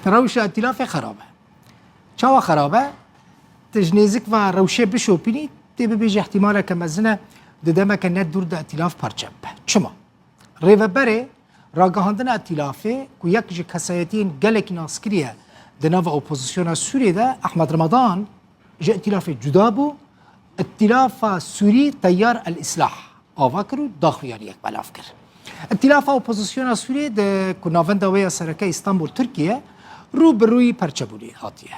روش ائتلاف خرابه چاوا خرابه تجنیزک و روشه بشوپینی تی ببیج احتمالا که مزنه ددمه که ند دور ده ائتلاف پرچب چما ریوبره راگهاندن ائتلافه که یک جه کسایتین گلک ناسکریه دناو اپوزیسیون سوریه ده احمد رمضان جه ائتلاف جدا بو ائتلاف سوری تیار الاصلاح آوا کرو داخلیانی یک بلاف کرد ائتلاف اپوزیسیون سوریه ده که ناونده ویا سرکه استانبول ترکیه رو بروی پرچبولی هاتیه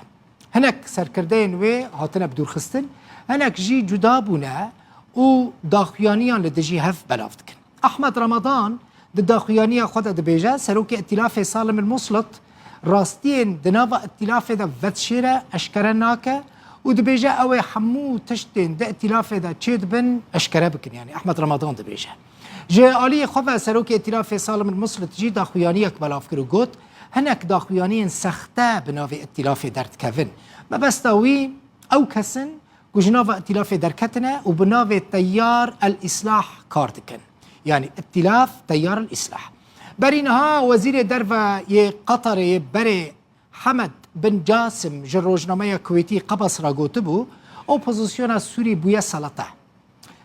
هناك سرکردین و هاتنا بدور خستن هناك جی جدا بونه و داخویانیان لدجی هف بلافت کن احمد رمضان د داخویانی خود دبیجه سروک ائتلاف سالم المسلط راستین دناوا ائتلاف دا ودشیره اشکره ناکه و دبیجه او حمو تشتین دا ائتلاف دا چید بن اشکره بکن يعني احمد رمضان دبیجه جه آلی خواه سروک ائتلاف سالم المسلط جی داخویانی اک بلاف کرو گوت هناك داخویانین سخته بناوی ائتلاف درد کفن ما بستوي او كسن وجناف ائتلاف دركتنا وبناوي تيار الاصلاح كاردكن يعني ائتلاف تيار الاصلاح برينها وزير درفا قطر بري حمد بن جاسم جروجنامه كويتي قبص راغوتبو اوبوزيسيون سوري بويا سلطه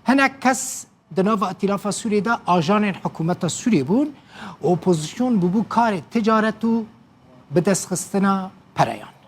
هناك كس دناف ائتلاف سوري دا اجان حكومه سوري بون اوبوزيسيون ببو كار تجارتو بدس خستنا بريان